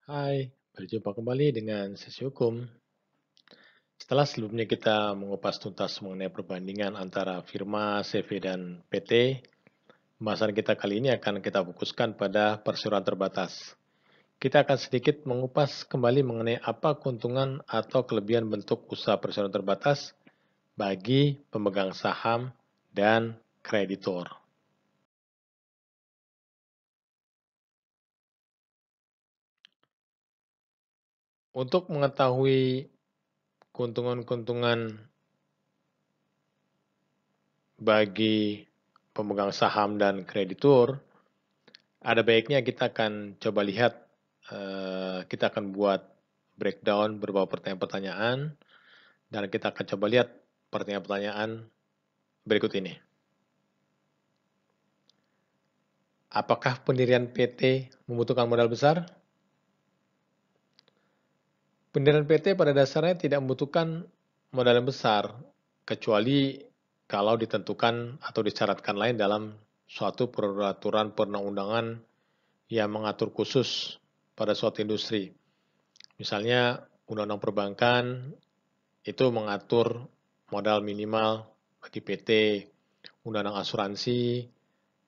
Hai, berjumpa kembali dengan sesi hukum. Setelah sebelumnya kita mengupas tuntas mengenai perbandingan antara firma, CV, dan PT, pembahasan kita kali ini akan kita fokuskan pada perseroan terbatas. Kita akan sedikit mengupas kembali mengenai apa keuntungan atau kelebihan bentuk usaha perseroan terbatas bagi pemegang saham dan kreditor. Untuk mengetahui keuntungan-keuntungan bagi pemegang saham dan kreditur, ada baiknya kita akan coba lihat, kita akan buat breakdown beberapa pertanyaan-pertanyaan, dan kita akan coba lihat pertanyaan-pertanyaan berikut ini. Apakah pendirian PT membutuhkan modal besar? Pendirian PT pada dasarnya tidak membutuhkan modal yang besar, kecuali kalau ditentukan atau disyaratkan lain dalam suatu peraturan perundang-undangan yang mengatur khusus pada suatu industri. Misalnya Undang-Undang Perbankan itu mengatur modal minimal bagi PT, Undang-Undang Asuransi,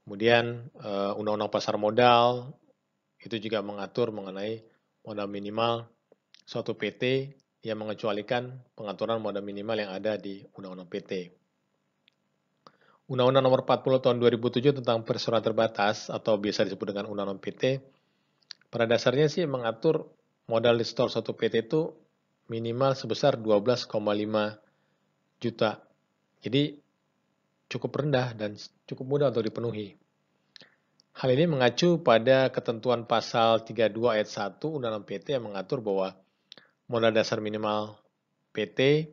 kemudian Undang-Undang Pasar Modal itu juga mengatur mengenai modal minimal suatu PT yang mengecualikan pengaturan modal minimal yang ada di Undang-Undang PT. Undang-Undang Nomor 40 Tahun 2007 tentang perseroan terbatas atau biasa disebut dengan Undang-Undang PT, pada dasarnya sih mengatur modal di store suatu PT itu minimal sebesar 12,5 juta. Jadi cukup rendah dan cukup mudah untuk dipenuhi. Hal ini mengacu pada ketentuan pasal 32 ayat 1 Undang-Undang PT yang mengatur bahwa modal dasar minimal PT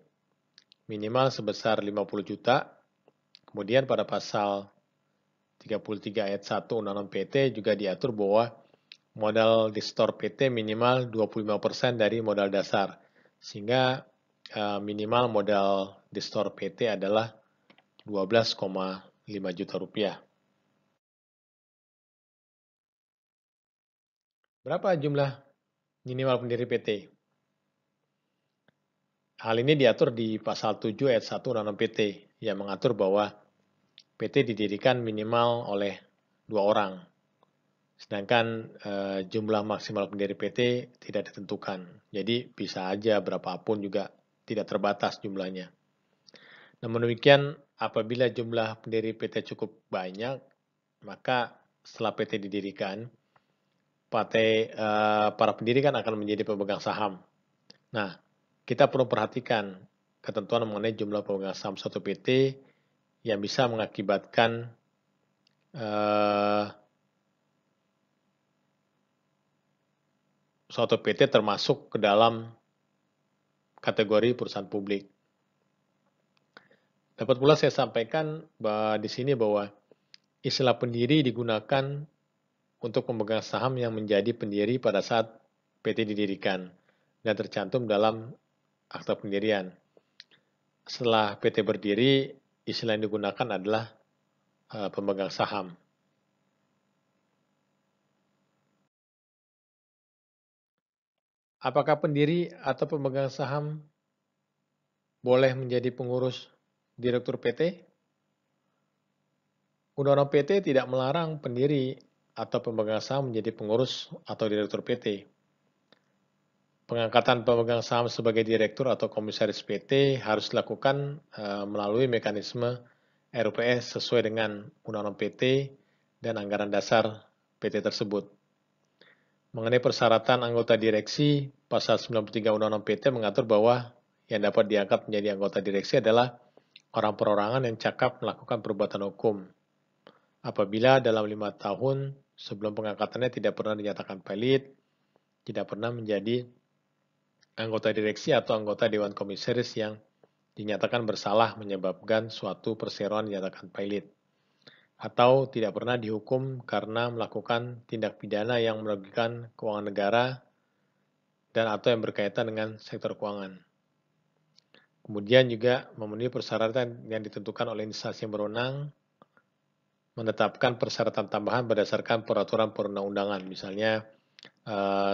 minimal sebesar 50 juta. Kemudian pada pasal 33 ayat 1 Undang-Undang PT juga diatur bahwa modal di store PT minimal 25% dari modal dasar. Sehingga minimal modal di store PT adalah 12,5 juta rupiah. Berapa jumlah minimal pendiri PT? Hal ini diatur di pasal 7 ayat 1 Undang-Undang PT yang mengatur bahwa PT didirikan minimal oleh 2 orang. Sedangkan jumlah maksimal pendiri PT tidak ditentukan. Jadi bisa aja berapapun juga tidak terbatas jumlahnya. Namun demikian, apabila jumlah pendiri PT cukup banyak, maka setelah PT didirikan, para pendiri kan akan menjadi pemegang saham. Nah, kita perlu perhatikan ketentuan mengenai jumlah pemegang saham suatu PT yang bisa mengakibatkan suatu PT termasuk ke dalam kategori perusahaan publik. Dapat pula saya sampaikan di sini bahwa istilah pendiri digunakan untuk pemegang saham yang menjadi pendiri pada saat PT didirikan dan tercantum dalam akta pendirian. Setelah PT berdiri, istilah yang digunakan adalah pemegang saham. Apakah pendiri atau pemegang saham boleh menjadi pengurus direktur PT? Undang-Undang PT tidak melarang pendiri atau pemegang saham menjadi pengurus atau direktur PT. Pengangkatan pemegang saham sebagai direktur atau komisaris PT harus dilakukan melalui mekanisme RUPS sesuai dengan Undang-Undang PT dan anggaran dasar PT tersebut. Mengenai persyaratan anggota direksi, pasal 93 Undang-Undang PT mengatur bahwa yang dapat diangkat menjadi anggota direksi adalah orang perorangan yang cakap melakukan perbuatan hukum. Apabila dalam 5 tahun sebelum pengangkatannya tidak pernah dinyatakan valid, tidak pernah menjadi anggota direksi atau anggota Dewan Komisaris yang dinyatakan bersalah menyebabkan suatu perseroan dinyatakan valid, atau tidak pernah dihukum karena melakukan tindak pidana yang merugikan keuangan negara dan atau yang berkaitan dengan sektor keuangan. Kemudian juga memenuhi persyaratan yang ditentukan oleh instansi yang berwenang, menetapkan persyaratan tambahan berdasarkan peraturan perundang-undangan, misalnya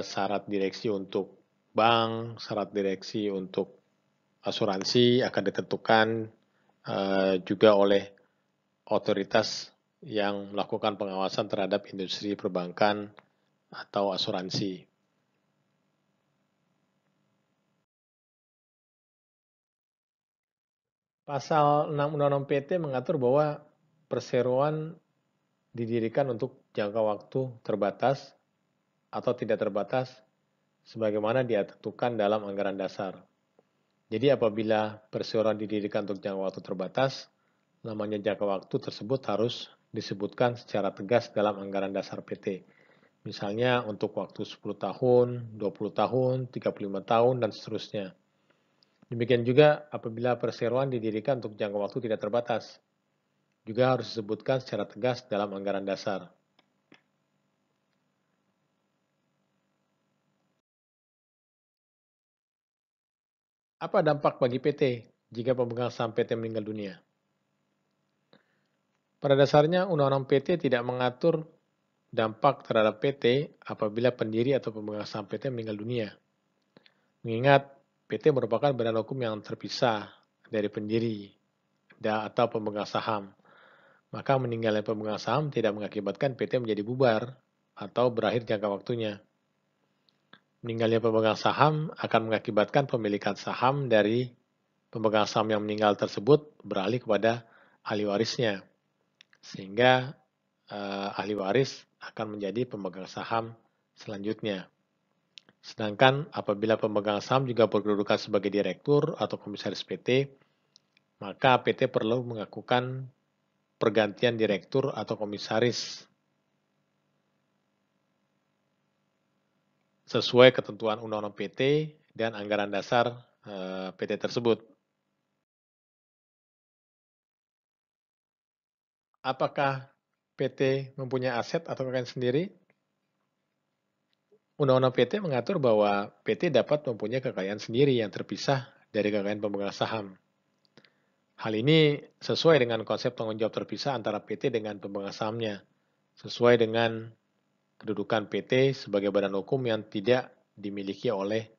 syarat direksi untuk bank, syarat direksi untuk asuransi akan ditentukan juga oleh otoritas yang melakukan pengawasan terhadap industri perbankan atau asuransi. Pasal 6 Undang-Undang PT mengatur bahwa perseroan didirikan untuk jangka waktu terbatas atau tidak terbatas sebagaimana ditentukan dalam anggaran dasar. Jadi apabila perseroan didirikan untuk jangka waktu terbatas, namanya jangka waktu tersebut harus disebutkan secara tegas dalam anggaran dasar PT. Misalnya untuk waktu 10 tahun, 20 tahun, 35 tahun, dan seterusnya. Demikian juga apabila perseroan didirikan untuk jangka waktu tidak terbatas, juga harus disebutkan secara tegas dalam anggaran dasar. Apa dampak bagi PT jika pemegang saham PT meninggal dunia? Pada dasarnya, Undang-Undang PT tidak mengatur dampak terhadap PT apabila pendiri atau pemegang saham PT meninggal dunia. Mengingat PT merupakan badan hukum yang terpisah dari pendiri atau pemegang saham, maka meninggalnya pemegang saham tidak mengakibatkan PT menjadi bubar atau berakhir jangka waktunya. Meninggalnya pemegang saham akan mengakibatkan pemilikan saham dari pemegang saham yang meninggal tersebut beralih kepada ahli warisnya, sehingga ahli waris akan menjadi pemegang saham selanjutnya. Sedangkan apabila pemegang saham juga berkedudukan sebagai direktur atau komisaris PT, maka PT perlu melakukan pergantian direktur atau komisaris sesuai ketentuan Undang-Undang PT dan anggaran dasar PT tersebut. Apakah PT mempunyai aset atau kekayaan sendiri? Undang-Undang PT mengatur bahwa PT dapat mempunyai kekayaan sendiri yang terpisah dari kekayaan pemegang saham. Hal ini sesuai dengan konsep tanggung jawab terpisah antara PT dengan pemegang sahamnya, sesuai dengan kedudukan PT sebagai badan hukum yang tidak dimiliki oleh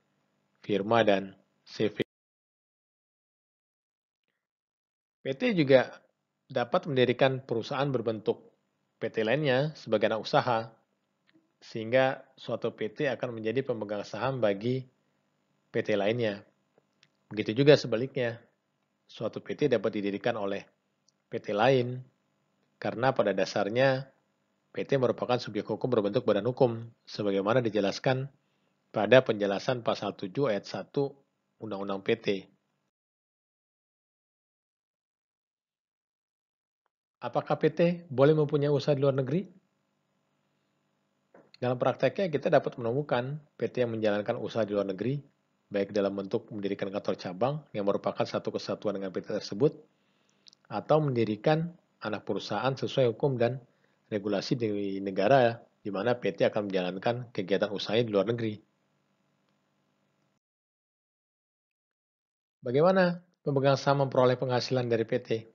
firma dan CV. PT juga dapat mendirikan perusahaan berbentuk PT lainnya sebagai anak usaha, sehingga suatu PT akan menjadi pemegang saham bagi PT lainnya. Begitu juga sebaliknya, suatu PT dapat didirikan oleh PT lain karena pada dasarnya PT merupakan subjek hukum berbentuk badan hukum sebagaimana dijelaskan pada penjelasan pasal 7 ayat 1 Undang-Undang PT. Apakah PT boleh mempunyai usaha di luar negeri? Dalam prakteknya kita dapat menemukan PT yang menjalankan usaha di luar negeri, baik dalam bentuk mendirikan kantor cabang yang merupakan satu kesatuan dengan PT tersebut, atau mendirikan anak perusahaan sesuai hukum dan regulasi di negara di mana PT akan menjalankan kegiatan usahanya di luar negeri. Bagaimana pemegang saham memperoleh penghasilan dari PT?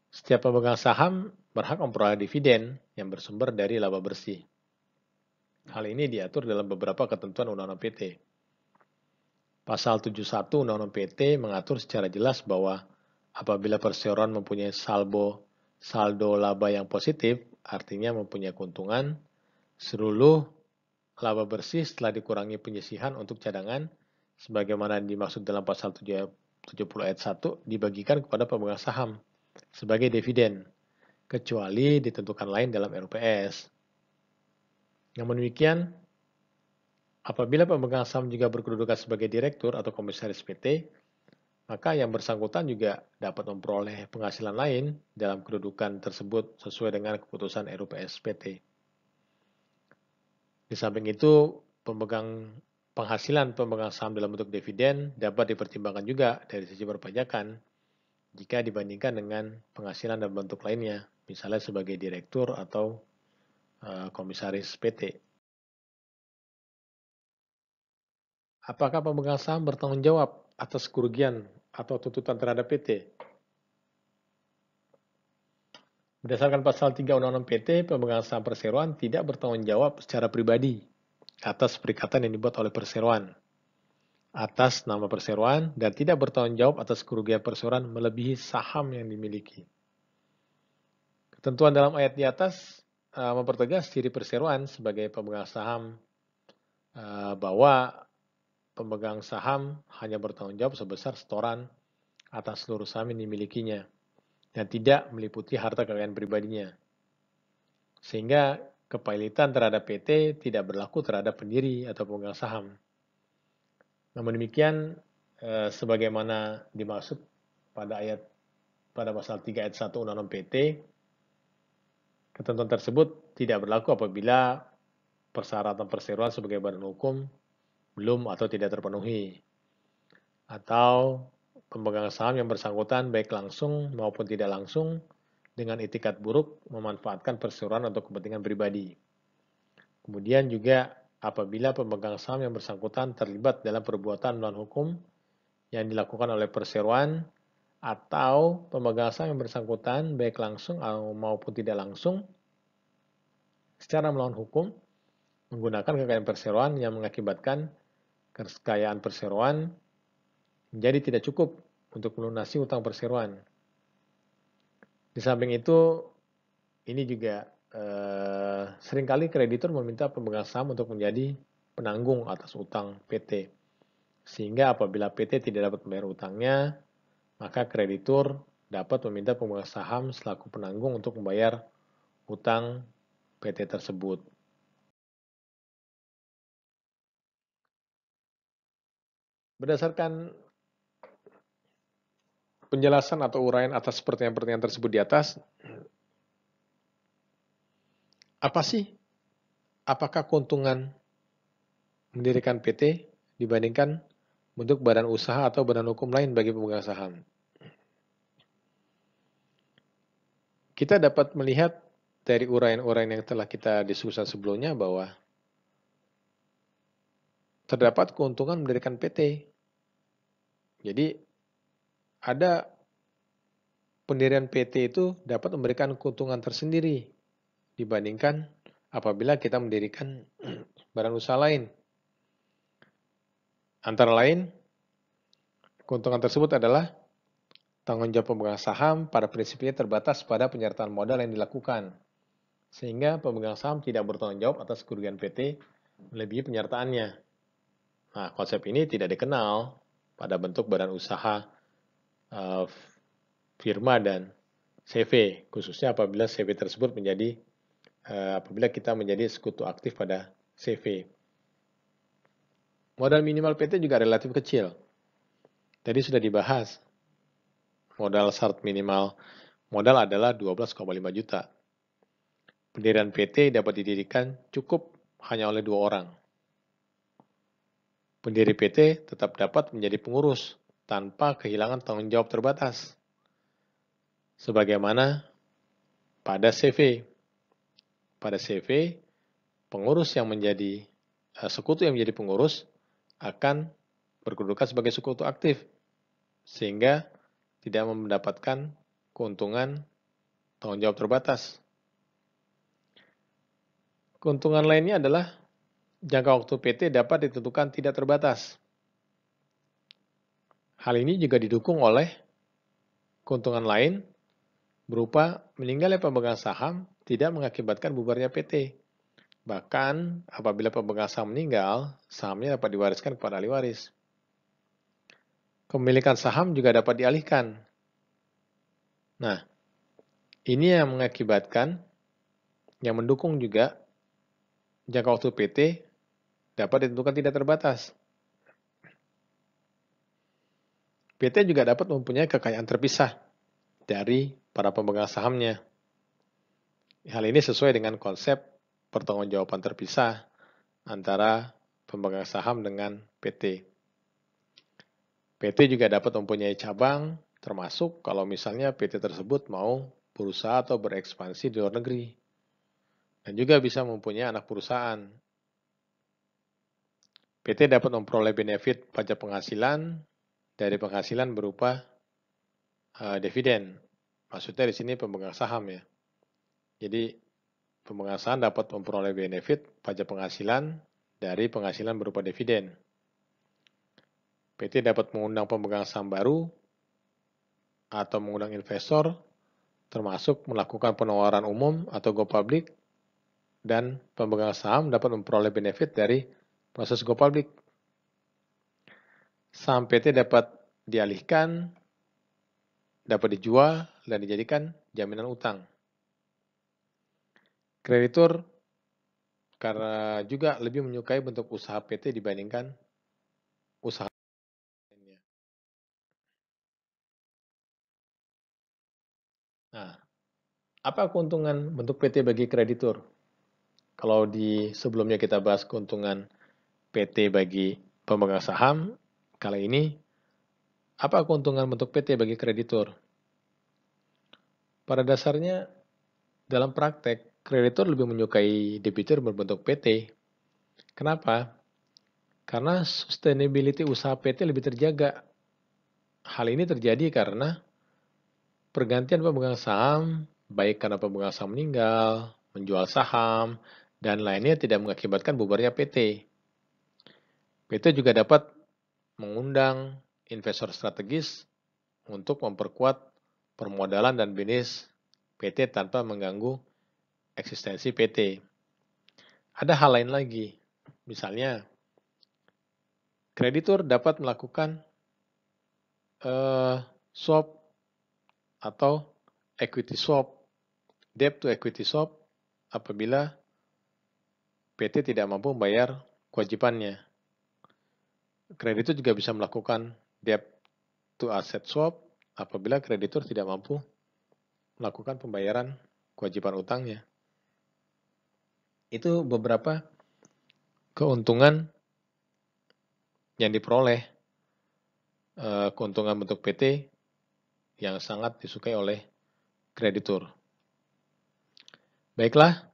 Setiap pemegang saham berhak memperoleh dividen yang bersumber dari laba bersih. Hal ini diatur dalam beberapa ketentuan Undang-Undang PT. Pasal 71 Undang-Undang PT mengatur secara jelas bahwa apabila perseroan mempunyai saldo laba yang positif, artinya mempunyai keuntungan, seluruh laba bersih setelah dikurangi penyisihan untuk cadangan, sebagaimana dimaksud dalam pasal 70 ayat 1, dibagikan kepada pemegang saham sebagai dividen, kecuali ditentukan lain dalam RUPS. Namun demikian, apabila pemegang saham juga berkedudukan sebagai direktur atau komisaris PT, maka yang bersangkutan juga dapat memperoleh penghasilan lain dalam kedudukan tersebut sesuai dengan keputusan RUPS PT. Di samping itu, penghasilan pemegang saham dalam bentuk dividen dapat dipertimbangkan juga dari sisi perpajakan jika dibandingkan dengan penghasilan dalam bentuk lainnya, misalnya sebagai direktur atau komisaris PT. Apakah pemegang saham bertanggung jawab atas kerugian atau tuntutan terhadap PT? Berdasarkan pasal 3 Undang-Undang PT, pemegang saham perseroan tidak bertanggung jawab secara pribadi atas perikatan yang dibuat oleh perseroan atas nama perseroan dan tidak bertanggung jawab atas kerugian perseroan melebihi saham yang dimiliki. Ketentuan dalam ayat di atas mempertegas ciri perseroan sebagai pemegang saham bahwa pemegang saham hanya bertanggung jawab sebesar setoran atas seluruh saham yang dimilikinya dan tidak meliputi harta kekayaan pribadinya. Sehingga kepailitan terhadap PT tidak berlaku terhadap pendiri atau pemegang saham. Namun demikian, sebagaimana dimaksud pada pasal 3 ayat 1 Undang-Undang PT, ketentuan tersebut tidak berlaku apabila persyaratan perseroan sebagai badan hukum belum atau tidak terpenuhi, atau pemegang saham yang bersangkutan baik langsung maupun tidak langsung dengan itikat buruk memanfaatkan perseroan untuk kepentingan pribadi. Kemudian juga apabila pemegang saham yang bersangkutan terlibat dalam perbuatan melawan hukum yang dilakukan oleh perseroan atau pemegang saham yang bersangkutan baik langsung maupun tidak langsung secara melawan hukum menggunakan kekayaan perseroan yang mengakibatkan kekayaan perseroan menjadi tidak cukup untuk melunasi utang perseroan. Di samping itu, ini juga seringkali kreditur meminta pemegang saham untuk menjadi penanggung atas utang PT. Sehingga apabila PT tidak dapat membayar utangnya, maka kreditur dapat meminta pemegang saham selaku penanggung untuk membayar utang PT tersebut. Berdasarkan penjelasan atau uraian atas pertanyaan-pertanyaan tersebut di atas, apa sih? Apakah keuntungan mendirikan PT dibandingkan bentuk badan usaha atau badan hukum lain bagi pemegang saham? Kita dapat melihat dari uraian-uraian yang telah kita diskusikan sebelumnya bahwa terdapat keuntungan mendirikan PT. Jadi, ada pendirian PT itu dapat memberikan keuntungan tersendiri dibandingkan apabila kita mendirikan badan usaha lain. Antara lain, keuntungan tersebut adalah tanggung jawab pemegang saham pada prinsipnya terbatas pada penyertaan modal yang dilakukan, sehingga pemegang saham tidak bertanggung jawab atas kerugian PT melebihi penyertaannya. Nah, konsep ini tidak dikenal pada bentuk badan usaha, firma dan CV, khususnya apabila CV tersebut apabila kita menjadi sekutu aktif pada CV. Modal minimal PT juga relatif kecil. Tadi sudah dibahas, modal syarat minimal modal adalah 12,5 juta. Pendirian PT dapat didirikan cukup hanya oleh 2 orang. Pendiri PT tetap dapat menjadi pengurus tanpa kehilangan tanggung jawab terbatas. Sebagaimana pada CV. Pada CV, pengurus yang menjadi sekutu yang menjadi pengurus akan berkedudukan sebagai sekutu aktif, sehingga tidak mendapatkan keuntungan tanggung jawab terbatas. Keuntungan lainnya adalah jangka waktu PT dapat ditentukan tidak terbatas. Hal ini juga didukung oleh keuntungan lain berupa meninggalnya pemegang saham tidak mengakibatkan bubarnya PT. Bahkan apabila pemegang saham meninggal, sahamnya dapat diwariskan kepada ahli waris. Kepemilikan saham juga dapat dialihkan. Nah, ini yang mengakibatkan, yang mendukung juga jangka waktu PT dapat ditentukan tidak terbatas. PT juga dapat mempunyai kekayaan terpisah dari para pemegang sahamnya. Hal ini sesuai dengan konsep pertanggungjawaban terpisah antara pemegang saham dengan PT. PT juga dapat mempunyai cabang, termasuk kalau misalnya PT tersebut mau berusaha atau berekspansi di luar negeri. Dan juga bisa mempunyai anak perusahaan. PT dapat memperoleh benefit pajak penghasilan dari penghasilan berupa dividen. Maksudnya di sini pemegang saham ya. Jadi, pemegang saham dapat memperoleh benefit pajak penghasilan dari penghasilan berupa dividen. PT dapat mengundang pemegang saham baru atau mengundang investor, termasuk melakukan penawaran umum atau go public, dan pemegang saham dapat memperoleh benefit dari proses go public. Saham PT dapat dialihkan, dapat dijual, dan dijadikan jaminan utang. Kreditur karena juga lebih menyukai bentuk usaha PT dibandingkan usaha lainnya. Nah, apa keuntungan bentuk PT bagi kreditur? Kalau di sebelumnya kita bahas keuntungan PT bagi pemegang saham, kali ini apa keuntungan bentuk PT bagi kreditur? Pada dasarnya, dalam praktek, kreditur lebih menyukai debitur berbentuk PT. Kenapa? Karena sustainability usaha PT lebih terjaga. Hal ini terjadi karena pergantian pemegang saham, baik karena pemegang saham meninggal, menjual saham, dan lainnya tidak mengakibatkan bubarnya PT. PT juga dapat mengundang investor strategis untuk memperkuat permodalan dan bisnis PT tanpa mengganggu eksistensi PT. Ada hal lain lagi, misalnya kreditur dapat melakukan swap atau equity swap, debt to equity swap apabila PT tidak mampu membayar kewajibannya. Kreditur juga bisa melakukan debt to asset swap apabila kreditur tidak mampu melakukan pembayaran kewajiban utangnya. Itu beberapa keuntungan yang diperoleh, keuntungan bentuk PT yang sangat disukai oleh kreditur. Baiklah,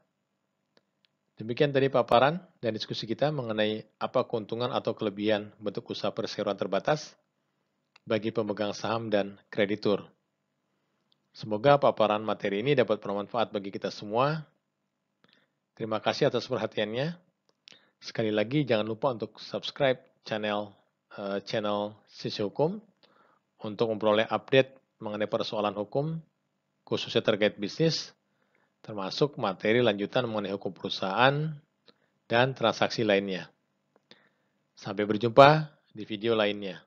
demikian tadi paparan dan diskusi kita mengenai apa keuntungan atau kelebihan bentuk usaha perseroan terbatas bagi pemegang saham dan kreditur. Semoga paparan materi ini dapat bermanfaat bagi kita semua. Terima kasih atas perhatiannya. Sekali lagi jangan lupa untuk subscribe channel Sisi Hukum untuk memperoleh update mengenai persoalan hukum khususnya terkait bisnis, termasuk materi lanjutan mengenai hukum perusahaan dan transaksi lainnya. Sampai berjumpa di video lainnya.